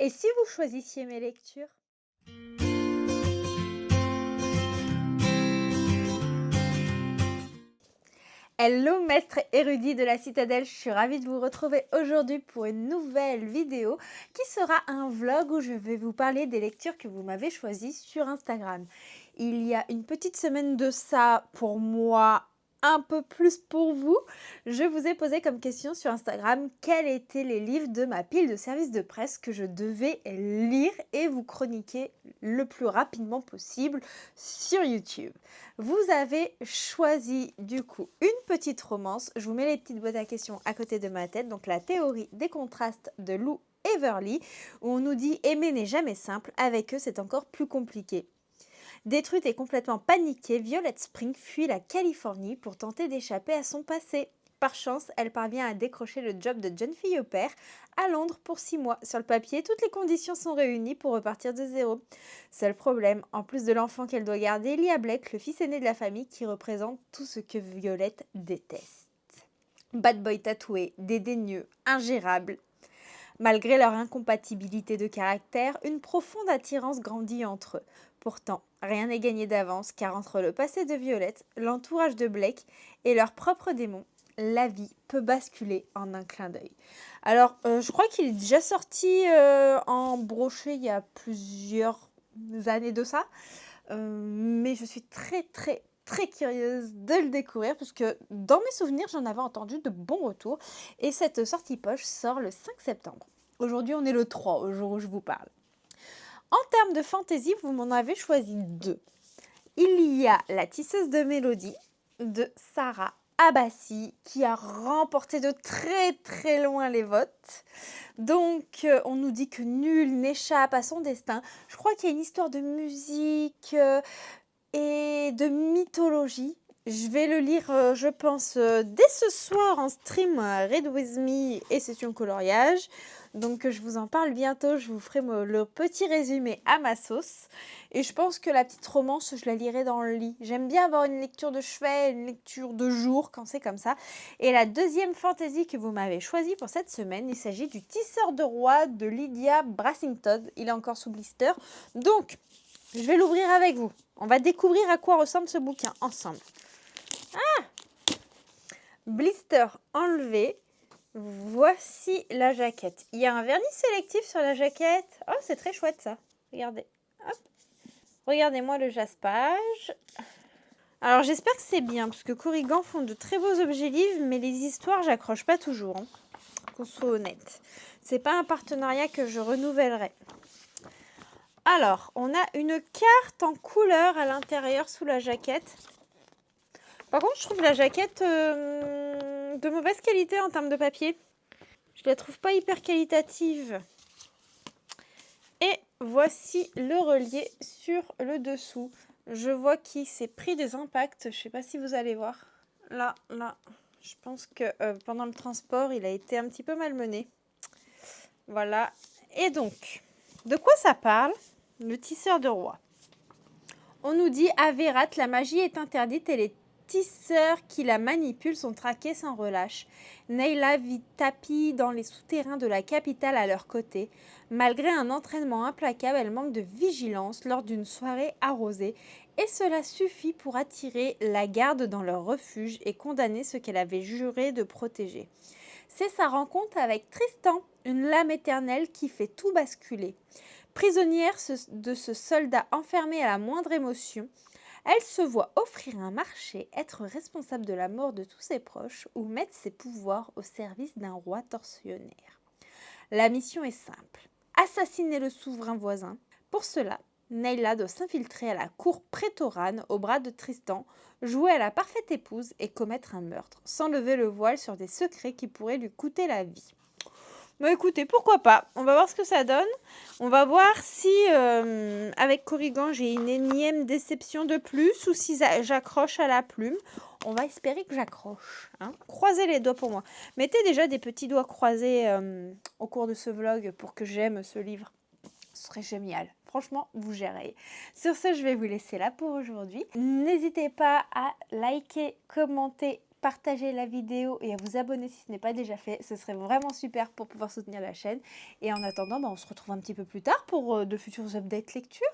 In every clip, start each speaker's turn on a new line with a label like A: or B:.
A: Et si vous choisissiez mes lectures? Hello maître érudit de la citadelle, je suis ravie de vous retrouver aujourd'hui pour une nouvelle vidéo qui sera un vlog où je vais vous parler des lectures que vous m'avez choisies sur Instagram. Il y a une petite semaine de ça pour moi, un peu plus pour vous, je vous ai posé comme question sur Instagram quels étaient les livres de ma pile de service de presse que je devais lire et vous chroniquer le plus rapidement possible sur YouTube. Vous avez choisi du coup une petite romance, je vous mets les petites boîtes à questions à côté de ma tête, donc la théorie des contrastes de Lou Everly, où on nous dit aimer n'est jamais simple, avec eux c'est encore plus compliqué. Détruite et complètement paniquée, Violet Spring fuit la Californie pour tenter d'échapper à son passé. Par chance, elle parvient à décrocher le job de jeune fille au père à Londres pour 6 mois. Sur le papier, toutes les conditions sont réunies pour repartir de zéro. Seul problème, en plus de l'enfant qu'elle doit garder, il y a Blake, le fils aîné de la famille, qui représente tout ce que Violette déteste. Bad boy tatoué, dédaigneux, ingérable. Malgré leur incompatibilité de caractère, une profonde attirance grandit entre eux. Pourtant, rien n'est gagné d'avance car entre le passé de Violette, l'entourage de Blake et leurs propres démons, la vie peut basculer en un clin d'œil. Alors, je crois qu'il est déjà sorti en brochet il y a plusieurs années de ça, mais je suis très curieuse de le découvrir parce que dans mes souvenirs, j'en avais entendu de bons retours et cette sortie poche sort le 5 septembre. Aujourd'hui, on est le 3 au jour où je vous parle. En termes de fantaisie, vous m'en avez choisi 2. Il y a La tisseuse de mélodie de Sarah Abbasi qui a remporté de très loin les votes. Donc, on nous dit que nul n'échappe à son destin. Je crois qu'il y a une histoire de musique et de mythologie. Je vais le lire, je pense, dès ce soir en stream Read With Me et session coloriage. Donc, je vous en parle bientôt. Je vous ferai le petit résumé à ma sauce. Et je pense que la petite romance, je la lirai dans le lit. J'aime bien avoir une lecture de chevet, une lecture de jour quand c'est comme ça. Et la deuxième fantaisie que vous m'avez choisie pour cette semaine, il s'agit du Tisseur de roi de Lydia Brassington. Il est encore sous blister. Donc, je vais l'ouvrir avec vous. On va découvrir à quoi ressemble ce bouquin ensemble. Blister enlevé. Voici la jaquette. Il y a un vernis sélectif sur la jaquette. Oh, c'est très chouette ça. Regardez. Hop. Regardez-moi le jaspage. Alors, j'espère que c'est bien, parce que Corrigan font de très beaux objets livres, mais les histoires, j'accroche pas toujours. Hein. Qu'on soit honnête. C'est pas un partenariat que je renouvellerai. Alors, on a une carte en couleur à l'intérieur sous la jaquette. Par contre, je trouve la jaquette de mauvaise qualité en termes de papier. Je la trouve pas hyper qualitative. Et voici le relié sur le dessous. Je vois qu'il s'est pris des impacts. Je sais pas si vous allez voir. Là. Je pense que pendant le transport, il a été un petit peu malmené. Voilà. Et donc, de quoi ça parle? Le tisseur de roi. On nous dit à Vérat, la magie est interdite et les tisseurs qui la manipulent sont traqués sans relâche. Neyla vit tapie dans les souterrains de la capitale à leur côté. Malgré un entraînement implacable, elle manque de vigilance lors d'une soirée arrosée et cela suffit pour attirer la garde dans leur refuge et condamner ceux qu'elle avait juré de protéger. C'est sa rencontre avec Tristan, une lame éternelle qui fait tout basculer. Prisonnière de ce soldat enfermé à la moindre émotion, elle se voit offrir un marché, être responsable de la mort de tous ses proches ou mettre ses pouvoirs au service d'un roi tortionnaire. La mission est simple, assassiner le souverain voisin. Pour cela, Neyla doit s'infiltrer à la cour prétorane au bras de Tristan, jouer à la parfaite épouse et commettre un meurtre, sans lever le voile sur des secrets qui pourraient lui coûter la vie. Bah écoutez, pourquoi pas. On va voir ce que ça donne. On va voir si, avec Corrigan, j'ai une énième déception de plus ou si j'accroche à la plume. On va espérer que j'accroche. Hein. Croisez les doigts pour moi. Mettez déjà des petits doigts croisés au cours de ce vlog pour que j'aime ce livre. Ce serait génial. Franchement, vous gérez. Sur ce, je vais vous laisser là pour aujourd'hui. N'hésitez pas à liker, commenter, partager la vidéo et à vous abonner si ce n'est pas déjà fait. Ce serait vraiment super pour pouvoir soutenir la chaîne. Et en attendant, on se retrouve un petit peu plus tard pour de futurs updates lecture.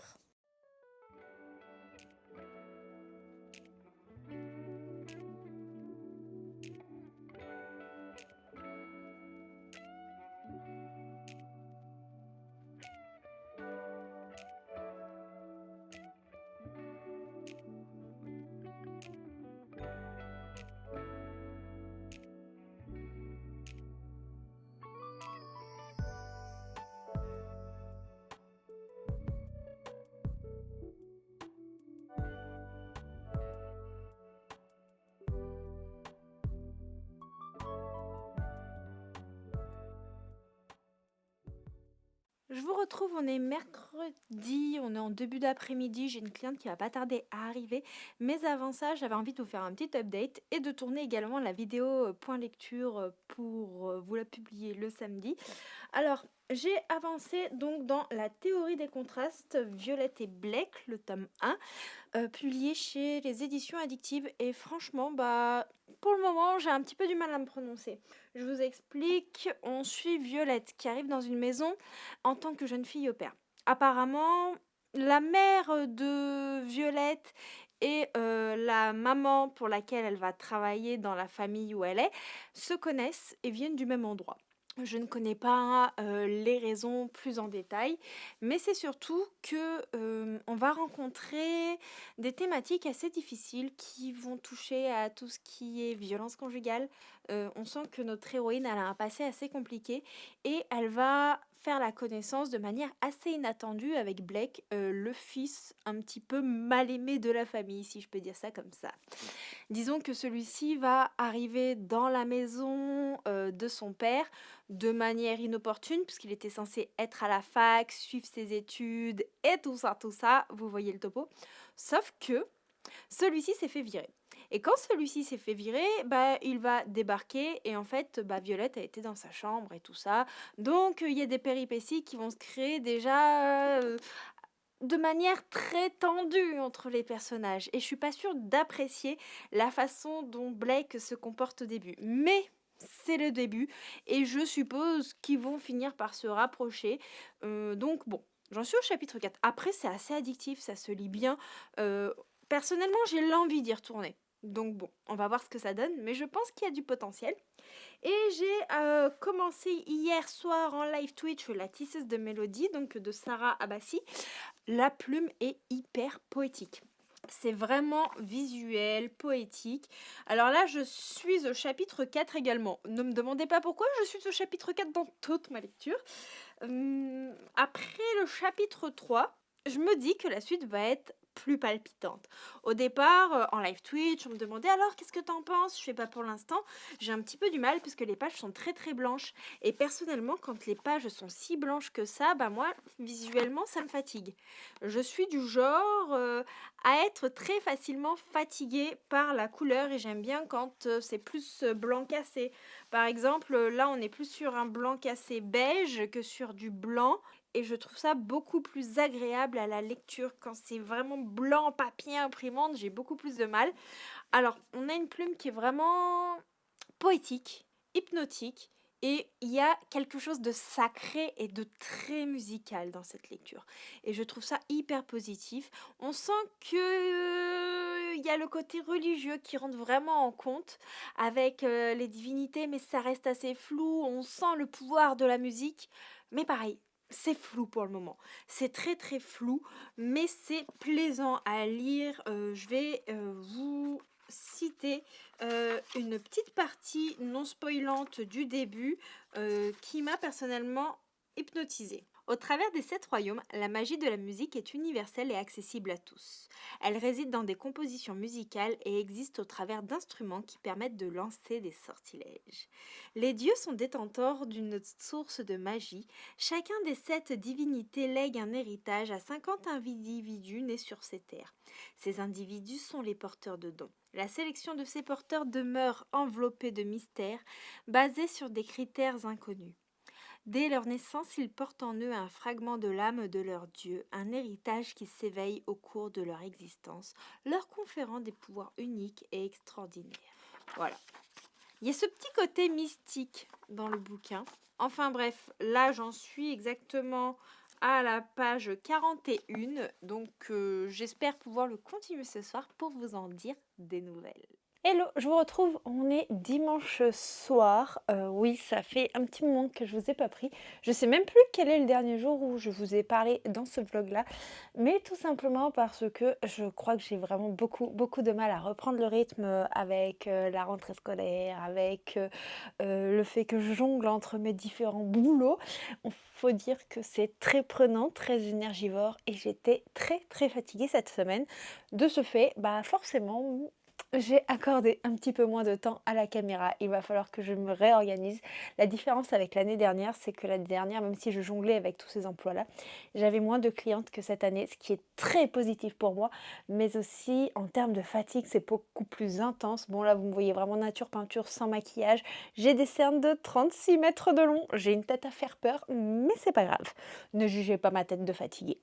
A: Je vous retrouve, on est mercredi, on est en début d'après-midi, j'ai une cliente qui va pas tarder à arriver, mais avant ça, j'avais envie de vous faire un petit update et de tourner également la vidéo point lecture pour vous la publier le samedi. Alors, j'ai avancé donc dans la théorie des contrastes, Violette et Blake, le tome 1, publié chez les éditions addictives. Et franchement, pour le moment, j'ai un petit peu du mal à me prononcer. Je vous explique, on suit Violette qui arrive dans une maison en tant que jeune fille au père. Apparemment, la mère de Violette et la maman pour laquelle elle va travailler dans la famille où elle est se connaissent et viennent du même endroit. Je ne connais pas les raisons plus en détail, mais c'est surtout que on va rencontrer des thématiques assez difficiles qui vont toucher à tout ce qui est violence conjugale. On sent que notre héroïne elle a un passé assez compliqué et elle va faire la connaissance de manière assez inattendue avec Blake, le fils un petit peu mal aimé de la famille, si je peux dire ça comme ça. Disons que celui-ci va arriver dans la maison de son père de manière inopportune, puisqu'il était censé être à la fac, suivre ses études et tout ça, vous voyez le topo. Sauf que celui-ci s'est fait virer. Et quand celui-ci s'est fait virer, il va débarquer et en fait, Violette a été dans sa chambre et tout ça. Donc, il y a des péripéties qui vont se créer déjà de manière très tendue entre les personnages. Et je suis pas sûre d'apprécier la façon dont Blake se comporte au début. Mais c'est le début et je suppose qu'ils vont finir par se rapprocher. Donc bon, j'en suis au chapitre 4. Après, c'est assez addictif, ça se lit bien. Personnellement, j'ai l'envie d'y retourner. Donc bon, on va voir ce que ça donne, mais je pense qu'il y a du potentiel. Et j'ai commencé hier soir en live Twitch La tisseuse de mélodie, donc de Sarah Abbassi. La plume est hyper poétique. C'est vraiment visuel, poétique. Alors là, je suis au chapitre 4 également. Ne me demandez pas pourquoi, je suis au chapitre 4 dans toute ma lecture. Après le chapitre 3, je me dis que la suite va être plus palpitante. Au départ, en live Twitch, on me demandait alors qu'est-ce que t'en penses? Je fais pas pour l'instant. J'ai un petit peu du mal puisque les pages sont très très blanches. Et personnellement, quand les pages sont si blanches que ça, moi, visuellement, ça me fatigue. Je suis du genre à être très facilement fatiguée par la couleur et j'aime bien quand c'est plus blanc cassé. Par exemple, là, on est plus sur un blanc cassé beige que sur du blanc. Et je trouve ça beaucoup plus agréable à la lecture. Quand c'est vraiment blanc, papier, imprimante, j'ai beaucoup plus de mal. Alors, on a une plume qui est vraiment poétique, hypnotique. Et il y a quelque chose de sacré et de très musical dans cette lecture. Et je trouve ça hyper positif. On sent que il y a le côté religieux qui rentre vraiment en compte avec les divinités, mais ça reste assez flou. On sent le pouvoir de la musique. Mais pareil, c'est flou pour le moment. C'est très très flou, mais c'est plaisant à lire. Je vais vous citer une petite partie non spoilante du début qui m'a personnellement hypnotisée. Au travers des 7 royaumes, la magie de la musique est universelle et accessible à tous. Elle réside dans des compositions musicales et existe au travers d'instruments qui permettent de lancer des sortilèges. Les dieux sont détenteurs d'une source de magie. Chacun des 7 divinités lègue un héritage à 50 individus nés sur ces terres. Ces individus sont les porteurs de dons. La sélection de ces porteurs demeure enveloppée de mystères, basée sur des critères inconnus. Dès leur naissance, ils portent en eux un fragment de l'âme de leur Dieu, un héritage qui s'éveille au cours de leur existence, leur conférant des pouvoirs uniques et extraordinaires. Voilà. Il y a ce petit côté mystique dans le bouquin. Enfin bref, là j'en suis exactement à la page 41. Donc j'espère pouvoir le continuer ce soir pour vous en dire des nouvelles. Hello, je vous retrouve, on est dimanche soir. Oui, ça fait un petit moment que je vous ai pas pris. Je sais même plus quel est le dernier jour où je vous ai parlé dans ce vlog-là, mais tout simplement parce que je crois que j'ai vraiment beaucoup de mal à reprendre le rythme avec la rentrée scolaire, avec le fait que je jongle entre mes différents boulots. Il faut dire que c'est très prenant, très énergivore et j'étais très fatiguée cette semaine. De ce fait, bah forcément, j'ai accordé un petit peu moins de temps à la caméra. Il va falloir que je me réorganise. La différence avec l'année dernière, c'est que l'année dernière, même si je jonglais avec tous ces emplois-là, j'avais moins de clientes que cette année, ce qui est très positif pour moi. Mais aussi, en termes de fatigue, c'est beaucoup plus intense. Bon, là, vous me voyez vraiment nature peinture, sans maquillage. J'ai des cernes de 36 mètres de long. J'ai une tête à faire peur, mais c'est pas grave. Ne jugez pas ma tête de fatiguée.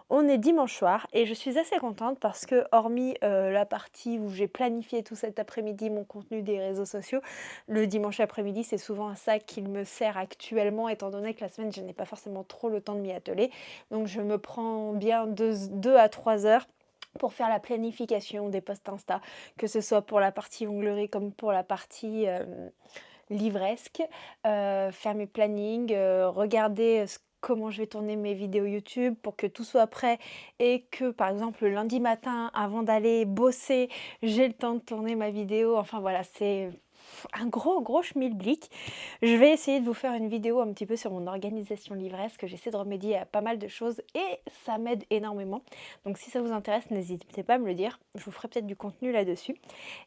A: On est dimanche soir et je suis assez contente parce que hormis la partie où j'ai planifié tout cet après-midi mon contenu des réseaux sociaux, le dimanche après-midi c'est souvent à ça qu'il me sert actuellement étant donné que la semaine je n'ai pas forcément trop le temps de m'y atteler. Donc je me prends bien 2 à 3 heures pour faire la planification des posts Insta, que ce soit pour la partie onglerie comme pour la partie livresque, faire mes plannings, regarder comment je vais tourner mes vidéos YouTube pour que tout soit prêt et que par exemple le lundi matin avant d'aller bosser j'ai le temps de tourner ma vidéo. Enfin voilà, c'est un gros schmilblick. Je vais essayer de vous faire une vidéo un petit peu sur mon organisation livresque. J'essaie de remédier à pas mal de choses et ça m'aide énormément. Donc si ça vous intéresse, n'hésitez pas à me le dire. Je vous ferai peut-être du contenu là-dessus.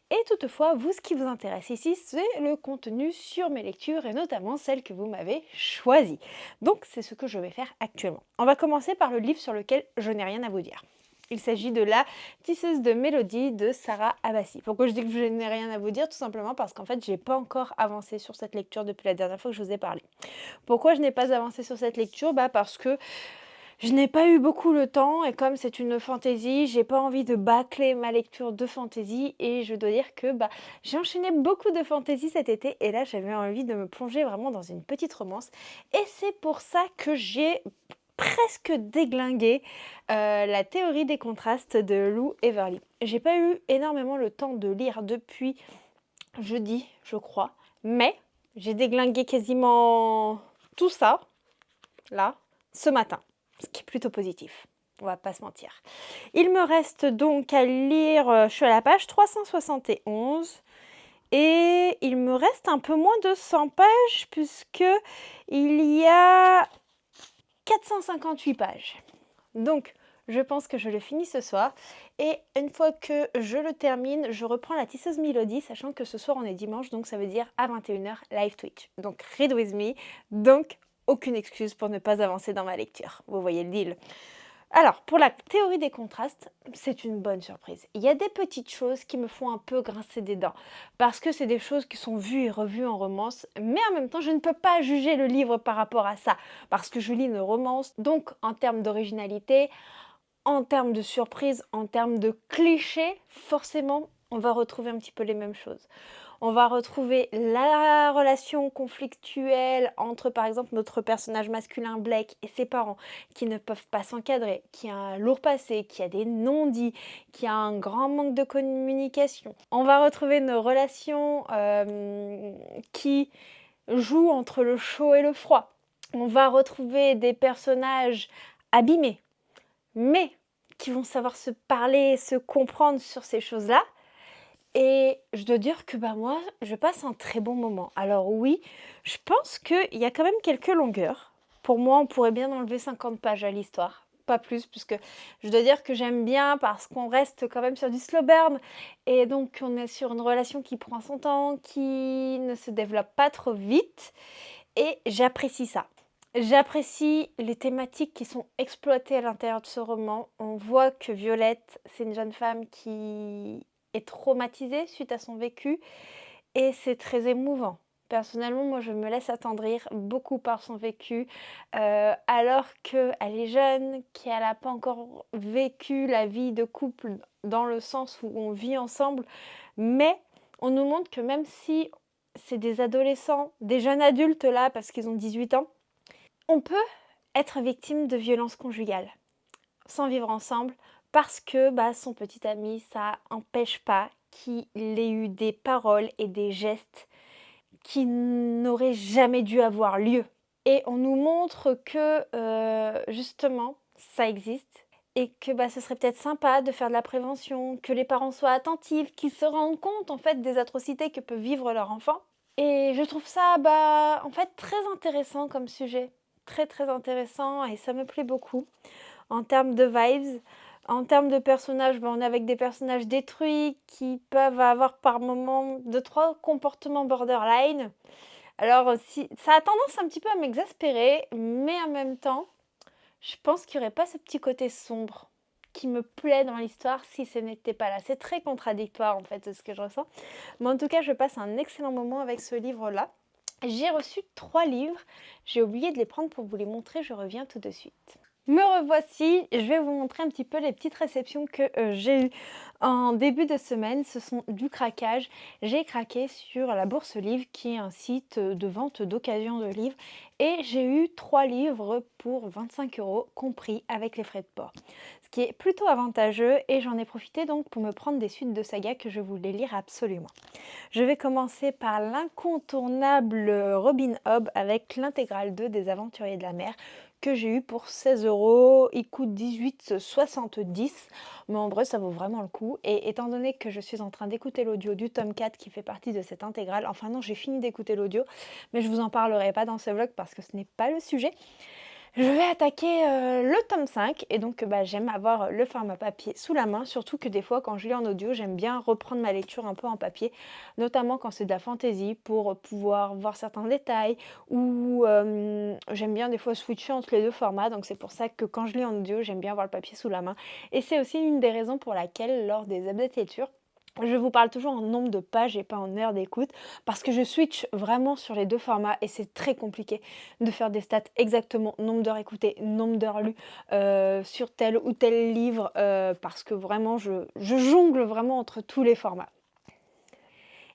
A: Et toutefois, vous, ce qui vous intéresse ici, c'est le contenu sur mes lectures et notamment celles que vous m'avez choisies. Donc c'est ce que je vais faire actuellement. On va commencer par le livre sur lequel je n'ai rien à vous dire. Il s'agit de La tisseuse de mélodie de Sarah Abbasi. Pourquoi je dis que je n'ai rien à vous dire? Tout simplement parce qu'en fait, j'ai pas encore avancé sur cette lecture depuis la dernière fois que je vous ai parlé. Pourquoi je n'ai pas avancé sur cette lecture? Parce que je n'ai pas eu beaucoup le temps et comme c'est une fantaisie, j'ai pas envie de bâcler ma lecture de fantaisie et je dois dire que j'ai enchaîné beaucoup de fantaisie cet été et là j'avais envie de me plonger vraiment dans une petite romance et c'est pour ça que j'ai presque déglingué la théorie des contrastes de Lou Everly. J'ai pas eu énormément le temps de lire depuis jeudi, je crois, mais j'ai déglingué quasiment tout ça, là, ce matin, ce qui est plutôt positif. On va pas se mentir. Il me reste donc à lire, je suis à la page 371 et il me reste un peu moins de 100 pages puisque il y a 458 pages. Donc, je pense que je le finis ce soir. Et une fois que je le termine, je reprends la tisseuse mélodie, sachant que ce soir on est dimanche, donc ça veut dire à 21h live Twitch. Donc read with me, donc aucune excuse pour ne pas avancer dans ma lecture. Vous voyez le deal. Alors, pour la théorie des contrastes, c'est une bonne surprise. Il y a des petites choses qui me font un peu grincer des dents, parce que c'est des choses qui sont vues et revues en romance, mais en même temps, je ne peux pas juger le livre par rapport à ça, parce que je lis une romance, donc en termes d'originalité, en termes de surprise, en termes de clichés, forcément, on va retrouver un petit peu les mêmes choses. On va retrouver la relation conflictuelle entre, par exemple, notre personnage masculin Blake et ses parents qui ne peuvent pas s'encadrer, qui a un lourd passé, qui a des non-dits, qui a un grand manque de communication. On va retrouver nos relations qui jouent entre le chaud et le froid. On va retrouver des personnages abîmés, mais qui vont savoir se parler, se comprendre sur ces choses-là. Et je dois dire que moi, je passe un très bon moment. Alors oui, je pense qu'il y a quand même quelques longueurs. Pour moi, on pourrait bien enlever 50 pages à l'histoire. Pas plus, puisque je dois dire que j'aime bien parce qu'on reste quand même sur du slow burn. Et donc, on est sur une relation qui prend son temps, qui ne se développe pas trop vite. Et j'apprécie ça. J'apprécie les thématiques qui sont exploitées à l'intérieur de ce roman. On voit que Violette, c'est une jeune femme qui est traumatisée suite à son vécu et c'est très émouvant. Personnellement, moi, je me laisse attendrir beaucoup par son vécu, alors qu'elle est jeune, qu'elle n'a pas encore vécu la vie de couple dans le sens où on vit ensemble, mais on nous montre que même si c'est des adolescents, des jeunes adultes là, parce qu'ils ont 18 ans, on peut être victime de violences conjugales sans vivre ensemble parce que son petit ami, ça n'empêche pas qu'il ait eu des paroles et des gestes qui n'auraient jamais dû avoir lieu. Et on nous montre que justement, ça existe et que ce serait peut-être sympa de faire de la prévention, que les parents soient attentifs, qu'ils se rendent compte en fait des atrocités que peut vivre leur enfant. Et je trouve ça en fait très intéressant comme sujet, très très intéressant et ça me plaît beaucoup. En termes de vibes, en termes de personnages, on est avec des personnages détruits qui peuvent avoir par moments 2-3 comportements borderline. Alors si, ça a tendance un petit peu à m'exaspérer, mais en même temps, je pense qu'il n'y aurait pas ce petit côté sombre qui me plaît dans l'histoire si ce n'était pas là. C'est très contradictoire en fait ce que je ressens. Mais en tout cas, je passe un excellent moment avec ce livre-là. J'ai reçu 3 livres. J'ai oublié de les prendre pour vous les montrer. Je reviens tout de suite. Me revoici, je vais vous montrer un petit peu les petites réceptions que j'ai eues en début de semaine. Ce sont du craquage. J'ai craqué sur la Bourse Livre qui est un site de vente d'occasion de livres et j'ai eu 3 livres pour 25 € compris avec les frais de port. Ce qui est plutôt avantageux et j'en ai profité donc pour me prendre des suites de sagas que je voulais lire absolument. Je vais commencer par l'incontournable Robin Hobb avec l'intégrale 2 des Aventuriers de la Mer que j'ai eu pour 16 €. Il coûte 18,70 €, mais en vrai ça vaut vraiment le coup. Et étant donné que je suis en train d'écouter l'audio du tome 4 qui fait partie de cette intégrale, enfin non, j'ai fini d'écouter l'audio, mais je vous en parlerai pas dans ce vlog parce que ce n'est pas le sujet. Je vais attaquer le tome 5 et donc j'aime avoir le format papier sous la main, surtout que des fois quand je lis en audio, j'aime bien reprendre ma lecture un peu en papier, notamment quand c'est de la fantaisie pour pouvoir voir certains détails ou j'aime bien des fois switcher entre les deux formats, donc c'est pour ça que quand je lis en audio, j'aime bien avoir le papier sous la main. Et c'est aussi une des raisons pour laquelle lors des updates lecture, je vous parle toujours en nombre de pages et pas en heures d'écoute parce que je switch vraiment sur les deux formats et c'est très compliqué de faire des stats exactement nombre d'heures écoutées, nombre d'heures lues sur tel ou tel livre parce que vraiment je jongle vraiment entre tous les formats.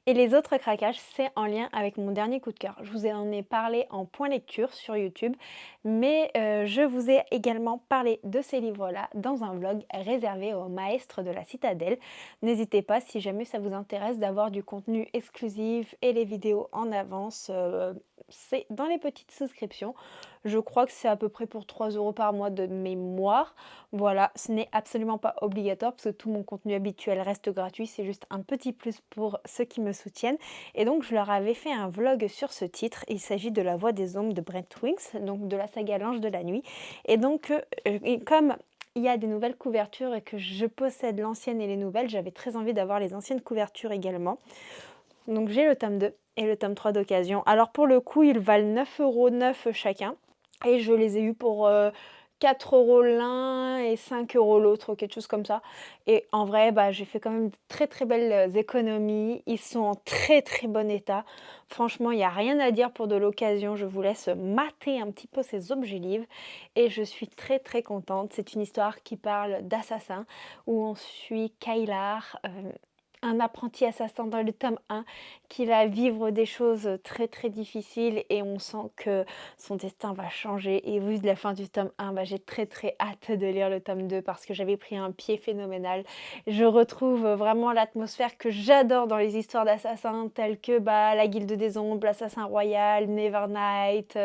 A: Et les autres craquages, c'est en lien avec mon dernier coup de cœur. Je vous en ai parlé en point lecture sur YouTube, mais je vous ai également parlé de ces livres-là dans un vlog réservé aux maîtres de la citadelle. N'hésitez pas, si jamais ça vous intéresse, d'avoir du contenu exclusif et les vidéos en avance. C'est dans les petites souscriptions. Je crois que c'est à peu près pour 3 € par mois de mémoire. Voilà, ce n'est absolument pas obligatoire parce que tout mon contenu habituel reste gratuit. C'est juste un petit plus pour ceux qui me soutiennent. Et donc, je leur avais fait un vlog sur ce titre. Il s'agit de La Voix des Ombres de Brent Winks, donc de la saga L'Ange de la Nuit. Et donc, comme il y a des nouvelles couvertures et que je possède l'ancienne et les nouvelles, j'avais très envie d'avoir les anciennes couvertures également. Donc, j'ai le tome 2 et le tome 3 d'occasion. Alors, pour le coup, ils valent 9,9 € chacun. Et je les ai eus pour 4 € l'un et 5 € l'autre, quelque chose comme ça. Et en vrai, j'ai fait quand même de très très belles économies. Ils sont en très très bon état. Franchement, il n'y a rien à dire pour de l'occasion. Je vous laisse mater un petit peu ces objets livres. Et je suis très très contente. C'est une histoire qui parle d'assassins, où on suit Kaylar, un apprenti assassin dans le tome 1 qui va vivre des choses très très difficiles et on sent que son destin va changer. Et vu de la fin du tome 1, j'ai très très hâte de lire le tome 2 parce que j'avais pris un pied phénoménal. Je retrouve vraiment l'atmosphère que j'adore dans les histoires d'assassins telles que la Guilde des Ombres, l'Assassin Royal, Nevernight,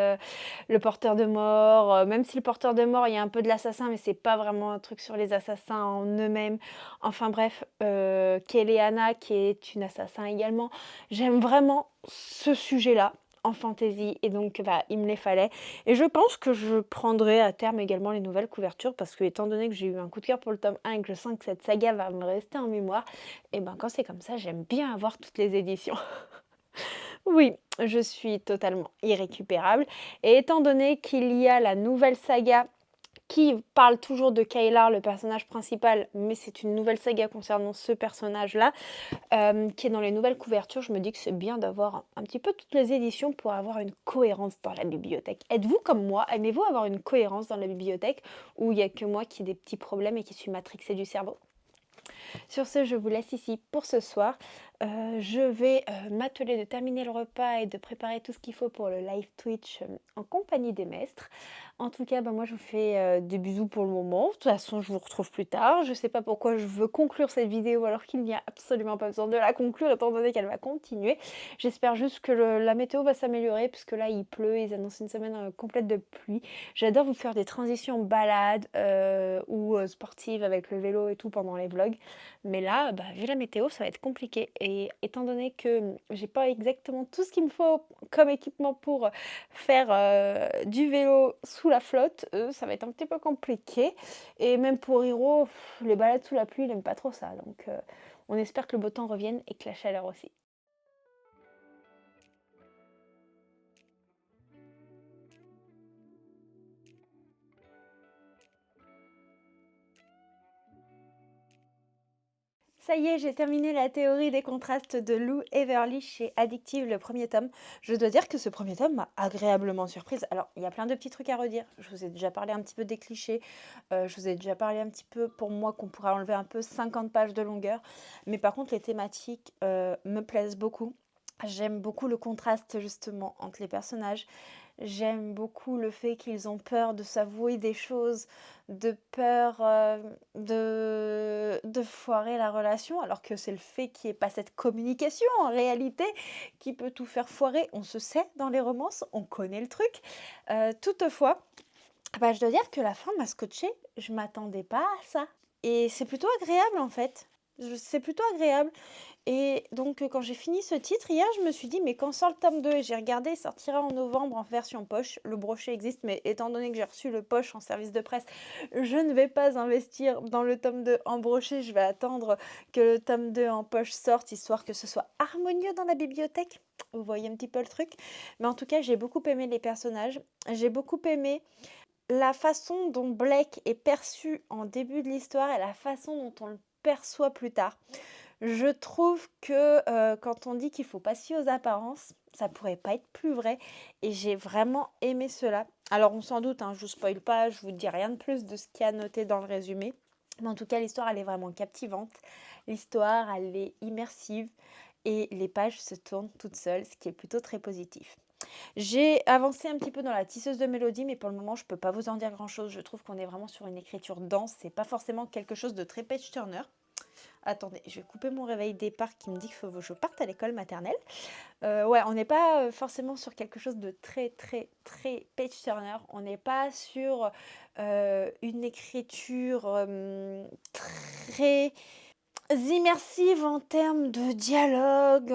A: le Porteur de Mort. Même si le Porteur de Mort, il y a un peu de l'assassin, mais c'est pas vraiment un truc sur les assassins en eux-mêmes. Enfin bref, Keleana qui est une assassin également. J'aime vraiment ce sujet-là en fantasy et donc il me les fallait. Et je pense que je prendrai à terme également les nouvelles couvertures parce que étant donné que j'ai eu un coup de cœur pour le tome 1 et que je sens que cette saga va me rester en mémoire, et quand c'est comme ça, j'aime bien avoir toutes les éditions. Oui, je suis totalement irrécupérable. Et étant donné qu'il y a la nouvelle saga qui parle toujours de Kaylar, le personnage principal, mais c'est une nouvelle saga concernant ce personnage-là, qui est dans les nouvelles couvertures, je me dis que c'est bien d'avoir un petit peu toutes les éditions pour avoir une cohérence dans la bibliothèque. Êtes-vous comme moi? Aimez-vous avoir une cohérence dans la bibliothèque ou il n'y a que moi qui ai des petits problèmes et qui suis matrixée du cerveau? Sur ce, je vous laisse ici pour ce soir. Je vais, m'atteler de terminer le repas et de préparer tout ce qu'il faut pour le live Twitch, en compagnie des maîtres. En tout cas, bah, moi je vous fais, des bisous pour le moment. De toute façon, je vous retrouve plus tard. Je sais pas pourquoi je veux conclure cette vidéo alors qu'il n'y a absolument pas besoin de la conclure étant donné qu'elle va continuer. J'espère juste que la météo va s'améliorer puisque là il pleut, ils annoncent une semaine, complète de pluie. J'adore vous faire des transitions balades, ou, sportives avec le vélo et tout pendant les vlogs. Mais là, bah, vu la météo, ça va être compliqué et étant donné que, j'ai pas exactement tout ce qu'il me faut comme équipement pour, faire, du vélo sous la flotte, ça va être un petit peu compliqué et même pour Hiro, les balades sous la pluie, il aime pas trop ça donc on espère que le beau temps revienne et que la chaleur aussi. Ça y est, j'ai terminé la théorie des contrastes de Lou Everly chez Addictive, le premier tome. Je dois dire que ce premier tome m'a agréablement surprise. Alors, il y a plein de petits trucs à redire. Je vous ai déjà parlé un petit peu des clichés. Je vous ai déjà parlé un petit peu, pour moi, qu'on pourrait enlever un peu 50 pages de longueur. Mais par contre, les thématiques me plaisent beaucoup. J'aime beaucoup le contraste justement entre les personnages. J'aime beaucoup le fait qu'ils ont peur de s'avouer des choses, de peur de foirer la relation, alors que c'est le fait qu'il n'y ait pas cette communication en réalité qui peut tout faire foirer. On se sait dans les romances, on connaît le truc. Toutefois, bah, je dois dire que la fin m'a scotché. Je m'attendais pas à ça. Et c'est plutôt agréable en fait. C'est plutôt agréable. Et donc, quand j'ai fini ce titre hier, je me suis dit: «Mais quand sort le tome 2?» Et j'ai regardé, il sortira en novembre en version poche. Le brochet existe, mais étant donné que j'ai reçu le poche en service de presse, je ne vais pas investir dans le tome 2 en brochet. Je vais attendre que le tome 2 en poche sorte, histoire que ce soit harmonieux dans la bibliothèque. Vous voyez un petit peu le truc? Mais en tout cas, j'ai beaucoup aimé les personnages. J'ai beaucoup aimé la façon dont Blake est perçu en début de l'histoire et la façon dont on le perçoit plus tard. Je trouve que, quand on dit qu'il faut pas se fier aux apparences, ça pourrait pas être plus vrai et j'ai vraiment aimé cela. Alors on s'en doute, hein, je vous spoile pas, je vous dis rien de plus de ce qu'il y a noté dans le résumé. Mais en tout cas, l'histoire, elle est vraiment captivante. L'histoire, elle est immersive et les pages se tournent toutes seules, ce qui est plutôt très positif. J'ai avancé un petit peu dans la tisseuse de mélodie, mais pour le moment, je peux pas vous en dire grand-chose. Je trouve qu'on est vraiment sur une écriture dense, c'est pas forcément quelque chose de très page turner. Attendez, je vais couper mon réveil départ qui me dit qu'il faut que je parte à l'école maternelle. Ouais, on n'est pas, forcément sur quelque chose de très, très, très page turner. On n'est pas sur, une écriture, très immersive en termes de dialogue,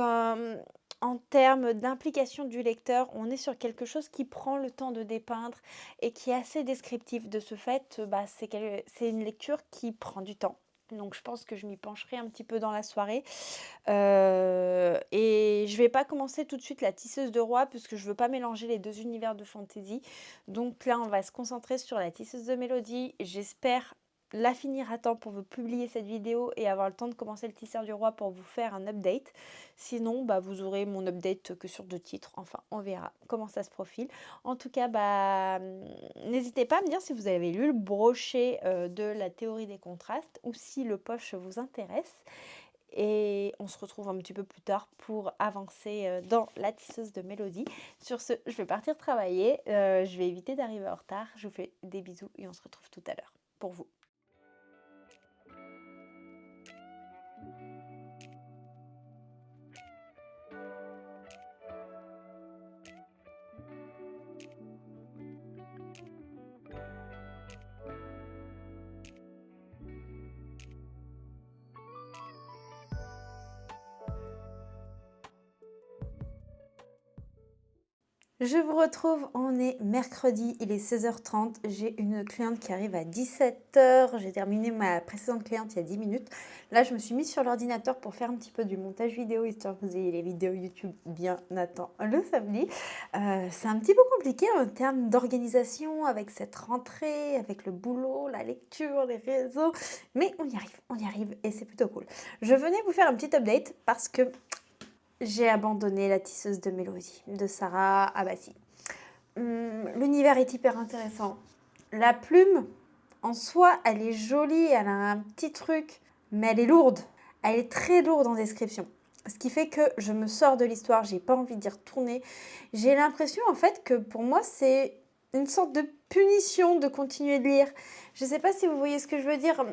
A: en termes d'implication du lecteur. On est sur quelque chose qui prend le temps de dépeindre et qui est assez descriptif. De ce fait, bah, c'est une lecture qui prend du temps. Donc je pense que je m'y pencherai un petit peu dans la soirée. Et je vais pas commencer tout de suite la tisseuse de roi puisque je veux pas mélanger les 2 univers de fantasy. Donc là, on va se concentrer sur la tisseuse de mélodie. J'espère la finir à temps pour vous publier cette vidéo et avoir le temps de commencer le tisseur du roi pour vous faire un update. Sinon, bah, vous aurez mon update que sur 2 titres. Enfin, on verra comment ça se profile. En tout cas, bah, n'hésitez pas à me dire si vous avez lu le brochet, de la théorie des contrastes ou si le poche vous intéresse. Et on se retrouve un petit peu plus tard pour avancer, dans la tisseuse de mélodie. Sur ce, je vais partir travailler, je vais éviter d'arriver en retard. Je vous fais des bisous et on se retrouve tout à l'heure pour vous. Je vous retrouve, on est mercredi, il est 16h30, j'ai une cliente qui arrive à 17h, j'ai terminé ma précédente cliente il y a 10 minutes. Là, je me suis mise sur l'ordinateur pour faire un petit peu du montage vidéo, histoire que vous ayez les vidéos YouTube bien à temps le samedi. C'est un petit peu compliqué en termes d'organisation avec cette rentrée, avec le boulot, la lecture, les réseaux, mais on y arrive et c'est plutôt cool. Je venais vous faire un petit update parce que j'ai abandonné la tisseuse de mélodie de Sarah Abbasi. L'univers est hyper intéressant. La plume, en soi, elle est jolie, elle a un petit truc, mais elle est lourde. Elle est très lourde en description. Ce qui fait que je me sors de l'histoire, j'ai pas envie d'y retourner. J'ai l'impression en fait que pour moi c'est une sorte de punition de continuer de lire. Je sais pas si vous voyez ce que je veux dire.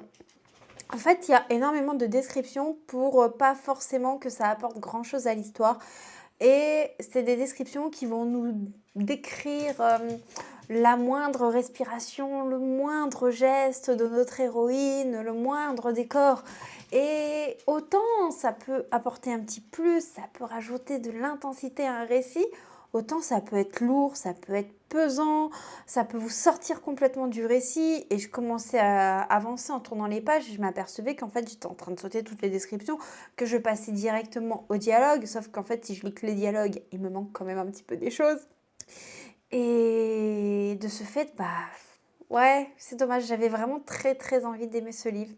A: En fait, il y a énormément de descriptions pour pas forcément que ça apporte grand-chose à l'histoire. Et c'est des descriptions qui vont nous décrire la moindre respiration, le moindre geste de notre héroïne, le moindre décor. Et autant ça peut apporter un petit plus, ça peut rajouter de l'intensité à un récit, autant ça peut être lourd, ça peut être pesant, ça peut vous sortir complètement du récit. Et je commençais à avancer en tournant les pages et je m'apercevais qu'en fait j'étais en train de sauter toutes les descriptions, que je passais directement au dialogue, sauf qu'en fait si je lis que les dialogues, il me manque quand même un petit peu des choses. Et de ce fait, bah ouais, c'est dommage, j'avais vraiment très très envie d'aimer ce livre.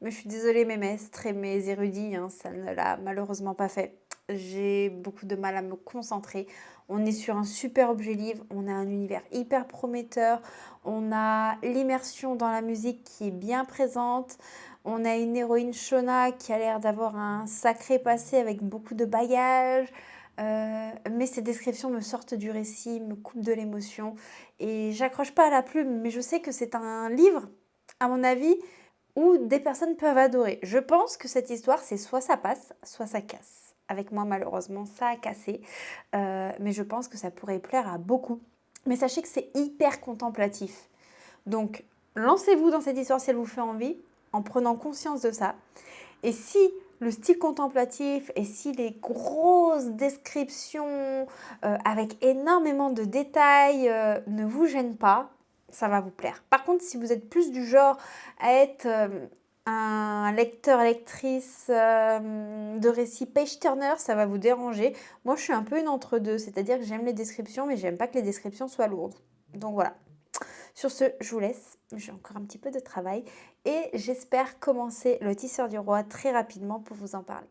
A: Mais je suis désolée, mes maîtres et mes érudits, hein, ça ne l'a malheureusement pas fait. J'ai beaucoup de mal à me concentrer. On est sur un super objet livre, on a un univers hyper prometteur, on a l'immersion dans la musique qui est bien présente, on a une héroïne Shona qui a l'air d'avoir un sacré passé avec beaucoup de bagages, mais ces descriptions me sortent du récit, me coupent de l'émotion et j'accroche pas à la plume, mais je sais que c'est un livre, à mon avis, où des personnes peuvent adorer. Je pense que cette histoire, c'est soit ça passe, soit ça casse. Avec moi, malheureusement, ça a cassé. Mais je pense que ça pourrait plaire à beaucoup. Mais sachez que c'est hyper contemplatif. Donc, lancez-vous dans cette histoire si elle vous fait envie, en prenant conscience de ça. Et si le style contemplatif et si les grosses descriptions avec énormément de détails ne vous gênent pas, ça va vous plaire. Par contre, si vous êtes plus du genre à être un lecteur, lectrice de récits page-turner, ça va vous déranger. Moi, je suis un peu une entre-deux, c'est-à-dire que j'aime les descriptions, mais j'aime pas que les descriptions soient lourdes. Donc voilà. Sur ce, je vous laisse. J'ai encore un petit peu de travail et j'espère commencer le Tisseur du Roi très rapidement pour vous en parler.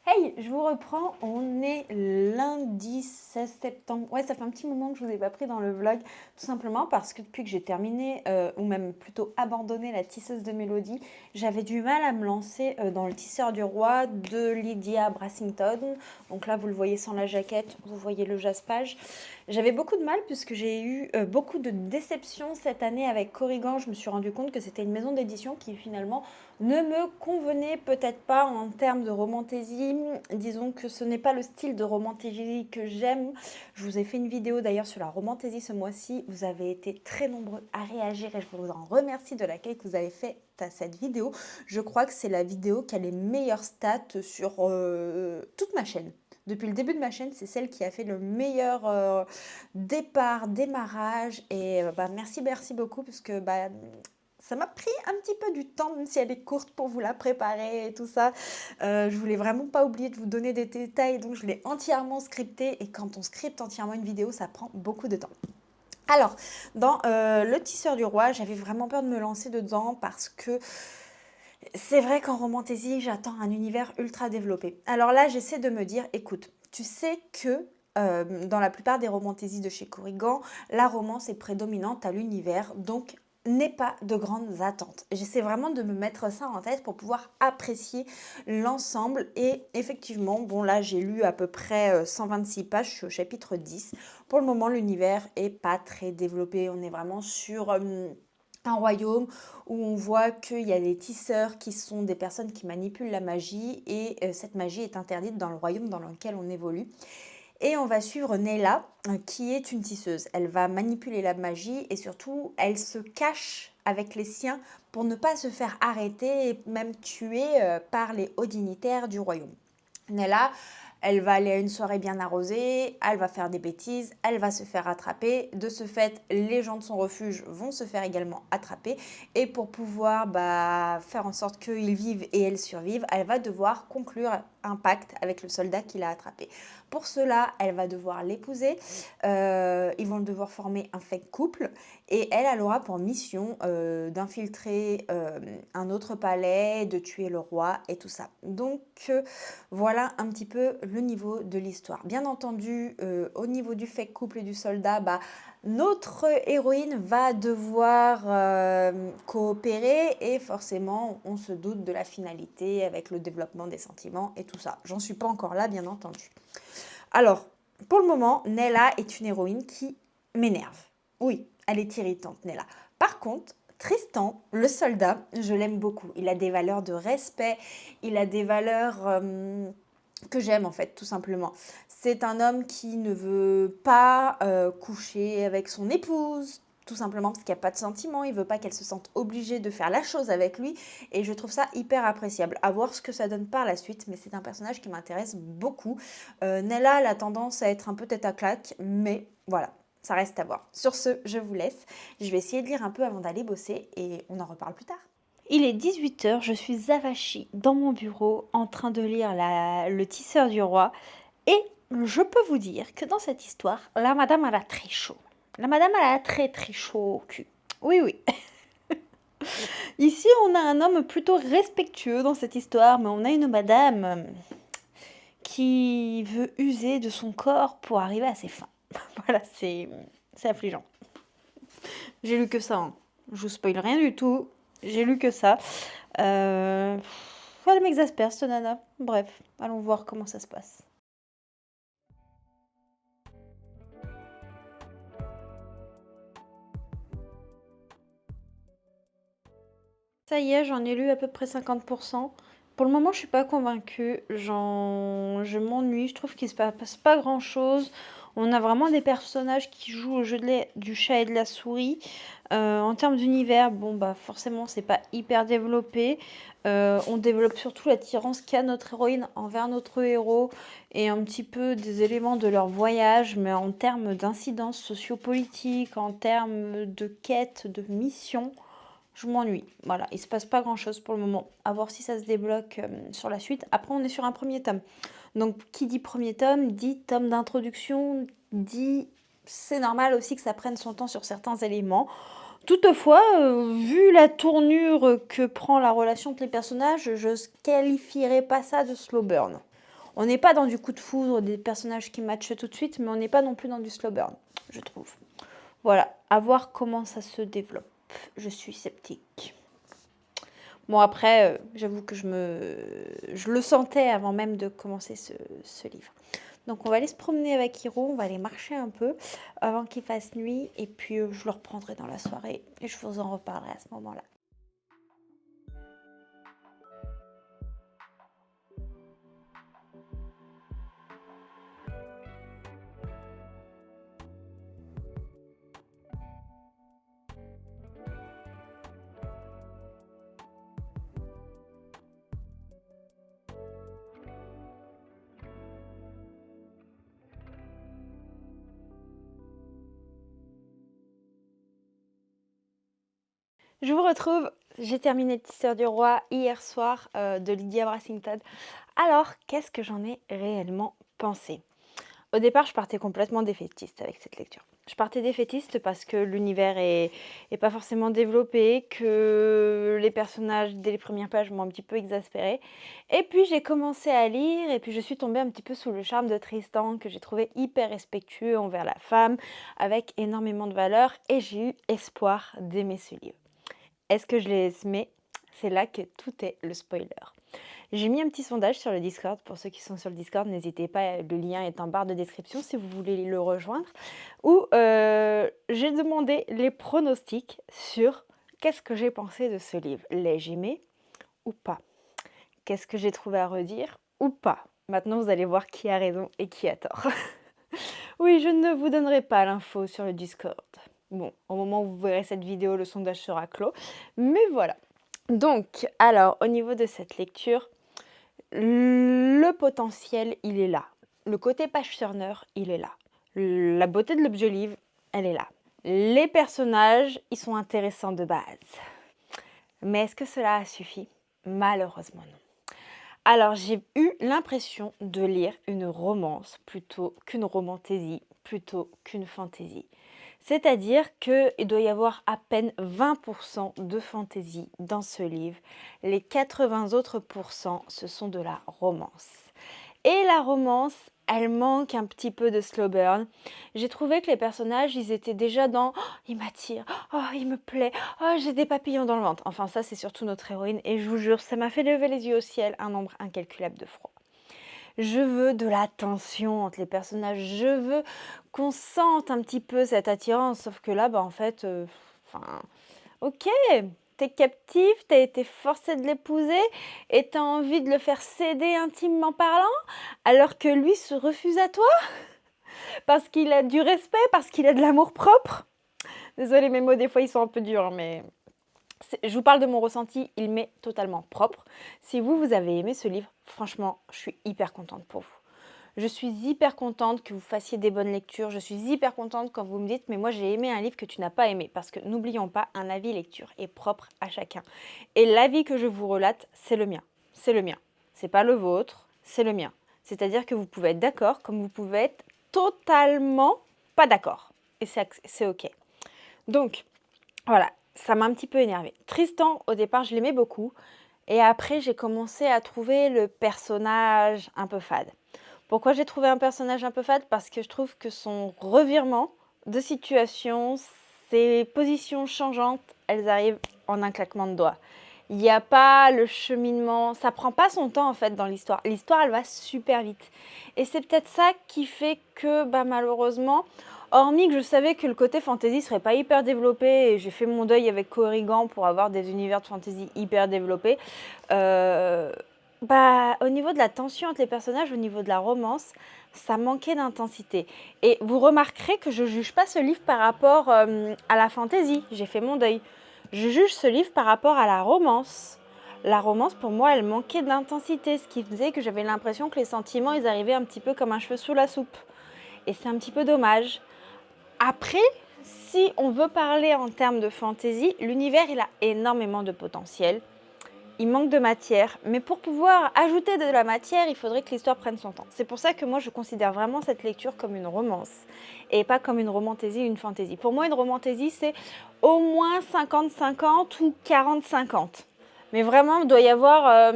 A: Hey, je vous reprends, on est lundi 16 septembre. Ouais, ça fait un petit moment que je ne vous ai pas pris dans le vlog, tout simplement parce que depuis que j'ai terminé, ou même plutôt abandonné la tisseuse de mélodie, j'avais du mal à me lancer dans le tisseur du roi de Lydia Brassington. Donc là, vous le voyez sans la jaquette, vous voyez le jaspage. J'avais beaucoup de mal puisque j'ai eu beaucoup de déceptions cette année avec Corrigan. Je me suis rendu compte que c'était une maison d'édition qui finalement ne me convenait peut-être pas en termes de romantaisie. Disons que ce n'est pas le style de romantaisie que j'aime. Je vous ai fait une vidéo d'ailleurs sur la romantaisie ce mois-ci. Vous avez été très nombreux à réagir et je vous en remercie de l'accueil que vous avez fait à cette vidéo. Je crois que c'est la vidéo qui a les meilleures stats sur toute ma chaîne. Depuis le début de ma chaîne, c'est celle qui a fait le meilleur démarrage. Et merci beaucoup parce que ça m'a pris un petit peu du temps, même si elle est courte, pour vous la préparer et tout ça. Je voulais vraiment pas oublier de vous donner des détails, donc je l'ai entièrement scripté. Et quand on scripte entièrement une vidéo, ça prend beaucoup de temps. Alors, dans le Tisseur du Roi, j'avais vraiment peur de me lancer dedans parce que c'est vrai qu'en romantaisie, j'attends un univers ultra développé. Alors là, j'essaie de me dire, écoute, tu sais que dans la plupart des romantaisies de chez Corrigan, la romance est prédominante à l'univers, donc n'aie pas de grandes attentes. J'essaie vraiment de me mettre ça en tête pour pouvoir apprécier l'ensemble. Et effectivement, bon là, j'ai lu à peu près 126 pages, je suis au chapitre 10. Pour le moment, l'univers est pas très développé. On est vraiment sur un royaume où on voit qu'il y a des tisseurs qui sont des personnes qui manipulent la magie et cette magie est interdite dans le royaume dans lequel on évolue. Et on va suivre Nella qui est une tisseuse. Elle va manipuler la magie et surtout elle se cache avec les siens pour ne pas se faire arrêter et même tuer par les hauts dignitaires du royaume. Nella, elle va aller à une soirée bien arrosée, elle va faire des bêtises, elle va se faire attraper. De ce fait, les gens de son refuge vont se faire également attraper. Et pour pouvoir faire en sorte qu'ils vivent et elle survive, elle va devoir conclure un pacte avec le soldat qui l'a attrapé. Pour cela, elle va devoir l'épouser. Ils vont devoir former un fake couple. Et elle aura pour mission d'infiltrer un autre palais, de tuer le roi et tout ça. Donc voilà un petit peu le niveau de l'histoire. Bien entendu, au niveau du fake couple et du soldat, notre héroïne va devoir coopérer et forcément on se doute de la finalité avec le développement des sentiments et tout ça. J'en suis pas encore là, bien entendu. Alors, pour le moment, Nella est une héroïne qui m'énerve. Oui, elle est irritante, Nella. Par contre, Tristan, le soldat, je l'aime beaucoup. Il a des valeurs de respect, il a des valeurs que j'aime en fait, tout simplement. C'est un homme qui ne veut pas coucher avec son épouse, tout simplement parce qu'il n'y a pas de sentiment, il veut pas qu'elle se sente obligée de faire la chose avec lui, et je trouve ça hyper appréciable. À voir ce que ça donne par la suite, mais c'est un personnage qui m'intéresse beaucoup. Nella, elle a tendance à être un peu tête à claque, mais voilà, ça reste à voir. Sur ce, je vous laisse. Je vais essayer de lire un peu avant d'aller bosser, et on en reparle plus tard. Il est 18h, je suis avachie dans mon bureau en train de lire Le Tisseur du Roi, et je peux vous dire que dans cette histoire, la madame elle a très chaud. La madame elle a très très chaud au cul. Oui, oui. Ici, on a un homme plutôt respectueux dans cette histoire, mais on a une madame qui veut user de son corps pour arriver à ses fins. Voilà, c'est affligeant. J'ai lu que ça, hein. Je vous spoil rien du tout. J'ai lu que ça. Elle m'exaspère, ce nana. Bref, allons voir comment ça se passe. Ça y est, j'en ai lu à peu près 50%. Pour le moment, je suis pas convaincue. Je m'ennuie. Je trouve qu'il se passe pas grand-chose. On a vraiment des personnages qui jouent au jeu du chat et de la souris. En termes d'univers, bon, forcément, c'est pas hyper développé. On développe surtout l'attirance qu'a notre héroïne envers notre héros et un petit peu des éléments de leur voyage, mais en termes d'incidence sociopolitique, en termes de quête, de mission, je m'ennuie. Voilà, il se passe pas grand-chose pour le moment. À voir si ça se débloque sur la suite. Après, on est sur un premier tome. Donc, qui dit premier tome, dit tome d'introduction, dit c'est normal aussi que ça prenne son temps sur certains éléments. Toutefois, vu la tournure que prend la relation entre les personnages, je ne qualifierais pas ça de slow burn. On n'est pas dans du coup de foudre, des personnages qui matchent tout de suite, mais on n'est pas non plus dans du slow burn, je trouve. Voilà, à voir comment ça se développe. Je suis sceptique. Bon, après, j'avoue que je le sentais avant même de commencer ce livre. Donc on va aller se promener avec Hiro, on va aller marcher un peu avant qu'il fasse nuit et puis je le reprendrai dans la soirée et je vous en reparlerai à ce moment-là. Je vous retrouve, j'ai terminé le Tisseur du Roi hier soir de Lydia Brassington. Alors, qu'est-ce que j'en ai réellement pensé? Au départ, je partais complètement défaitiste avec cette lecture. Je partais défaitiste parce que l'univers est pas forcément développé, que les personnages, dès les premières pages, m'ont un petit peu exaspérée. Et puis, j'ai commencé à lire et puis je suis tombée un petit peu sous le charme de Tristan, que j'ai trouvé hyper respectueux envers la femme, avec énormément de valeur, et j'ai eu espoir d'aimer ce livre. Est-ce que je l'ai aimé? C'est là que tout est le spoiler. J'ai mis un petit sondage sur le Discord. Pour ceux qui sont sur le Discord, n'hésitez pas, le lien est en barre de description si vous voulez le rejoindre. Où j'ai demandé les pronostics sur qu'est-ce que j'ai pensé de ce livre. L'ai-je aimé ou pas? Qu'est-ce que j'ai trouvé à redire ou pas? Maintenant, vous allez voir qui a raison et qui a tort. Oui, je ne vous donnerai pas l'info sur le Discord. Bon, au moment où vous verrez cette vidéo, le sondage sera clos. Mais voilà. Donc, alors, au niveau de cette lecture, le potentiel, il est là. Le côté page turner, il est là. La beauté de l'objet livre, elle est là. Les personnages, ils sont intéressants de base. Mais est-ce que cela a suffi? Malheureusement non. Alors, j'ai eu l'impression de lire une romance plutôt qu'une romantaisie, plutôt qu'une fantaisie. C'est-à-dire qu'il doit y avoir à peine 20% de fantaisie dans ce livre. Les 80 autres pourcents, ce sont de la romance. Et la romance, elle manque un petit peu de slow burn. J'ai trouvé que les personnages, ils étaient déjà dans « Oh, il m'attire, oh, il me plaît, oh, j'ai des papillons dans le ventre ». Enfin, ça, c'est surtout notre héroïne. Et je vous jure, ça m'a fait lever les yeux au ciel, un nombre incalculable de fois. Je veux de la tension entre les personnages. Je veux qu'on sente un petit peu cette attirance. Sauf que là, bah, en fait, ok, t'es captif, t'as été forcé de l'épouser et t'as envie de le faire céder intimement parlant, alors que lui se refuse à toi parce qu'il a du respect, parce qu'il a de l'amour propre. Désolée, mes mots, des fois, ils sont un peu durs, mais je vous parle de mon ressenti, il m'est totalement propre. Si vous avez aimé ce livre, franchement, je suis hyper contente pour vous. Je suis hyper contente que vous fassiez des bonnes lectures. Je suis hyper contente quand vous me dites « mais moi j'ai aimé un livre que tu n'as pas aimé ». Parce que n'oublions pas, un avis lecture est propre à chacun. Et l'avis que je vous relate, c'est le mien. C'est le mien. C'est pas le vôtre, c'est le mien. C'est-à-dire que vous pouvez être d'accord comme vous pouvez être totalement pas d'accord. Et c'est ok. Donc, voilà, ça m'a un petit peu énervée. Tristan, au départ, je l'aimais beaucoup. Et après, j'ai commencé à trouver le personnage un peu fade. Pourquoi j'ai trouvé un personnage un peu fade? Parce que je trouve que son revirement de situation, ses positions changeantes, elles arrivent en un claquement de doigts. Il n'y a pas le cheminement, ça prend pas son temps en fait dans l'histoire. L'histoire, elle va super vite. Et c'est peut-être ça qui fait que malheureusement, hormis que je savais que le côté fantasy serait pas hyper développé, et j'ai fait mon deuil avec Corrigan pour avoir des univers de fantasy hyper développés, au niveau de la tension entre les personnages, au niveau de la romance, ça manquait d'intensité. Et vous remarquerez que je ne juge pas ce livre par rapport à la fantaisie. J'ai fait mon deuil. Je juge ce livre par rapport à la romance. La romance, pour moi, elle manquait d'intensité, ce qui faisait que j'avais l'impression que les sentiments, ils arrivaient un petit peu comme un cheveu sous la soupe. Et c'est un petit peu dommage. Après, si on veut parler en termes de fantaisie, l'univers, il a énormément de potentiel. Il manque de matière, mais pour pouvoir ajouter de la matière, il faudrait que l'histoire prenne son temps. C'est pour ça que moi, je considère vraiment cette lecture comme une romance et pas comme une romantaisie ou une fantaisie. Pour moi, une romantaisie, c'est au moins 50-50 ou 40-50. Mais vraiment, il doit y avoir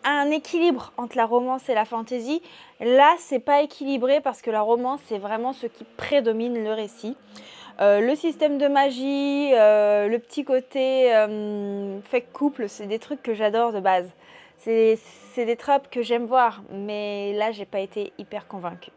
A: un équilibre entre la romance et la fantaisie. Là, c'est pas équilibré parce que la romance, c'est vraiment ce qui prédomine le récit. Le système de magie, le petit côté fake couple, c'est des trucs que j'adore de base. C'est des tropes que j'aime voir, mais là, j'ai pas été hyper convaincue.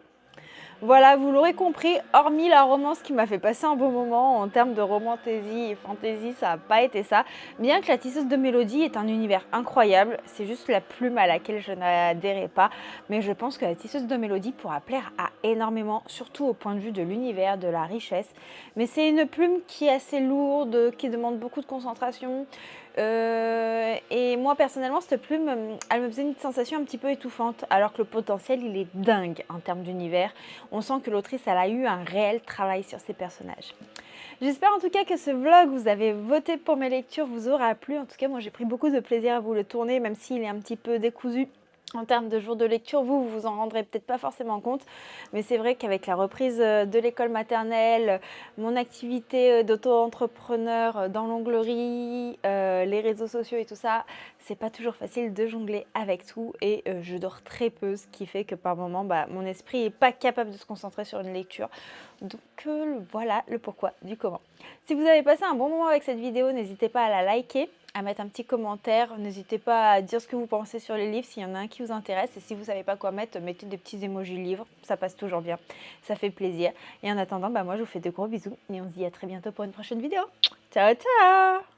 A: Voilà, vous l'aurez compris, hormis la romance qui m'a fait passer un bon moment, en termes de romantaisie et fantaisie, ça n'a pas été ça. Bien que La Tisseuse de Mélodie est un univers incroyable, c'est juste la plume à laquelle je n'adhérais pas. Mais je pense que La Tisseuse de Mélodie pourra plaire à énormément, surtout au point de vue de l'univers, de la richesse. Mais c'est une plume qui est assez lourde, qui demande beaucoup de concentration. Et moi personnellement, cette plume, elle me faisait une sensation un petit peu étouffante, alors que le potentiel, il est dingue en termes d'univers. On sent que l'autrice, elle a eu un réel travail sur ses personnages. J'espère en tout cas que ce vlog, vous avez voté pour mes lectures, vous aura plu. En tout cas, moi j'ai pris beaucoup de plaisir à vous le tourner, même s'il est un petit peu décousu en termes de jours de lecture. Vous vous en rendrez peut-être pas forcément compte, mais c'est vrai qu'avec la reprise de l'école maternelle, mon activité d'auto-entrepreneur dans l'onglerie, les réseaux sociaux et tout ça, c'est pas toujours facile de jongler avec tout, et je dors très peu, ce qui fait que par moments, mon esprit n'est pas capable de se concentrer sur une lecture. Donc voilà le pourquoi du comment. Si vous avez passé un bon moment avec cette vidéo, n'hésitez pas à la liker, à mettre un petit commentaire. N'hésitez pas à dire ce que vous pensez sur les livres, s'il y en a un qui vous intéresse. Et si vous ne savez pas quoi mettre, mettez des petits emojis livres, ça passe toujours bien, ça fait plaisir. Et en attendant, moi je vous fais de gros bisous et on se dit à très bientôt pour une prochaine vidéo. Ciao, ciao!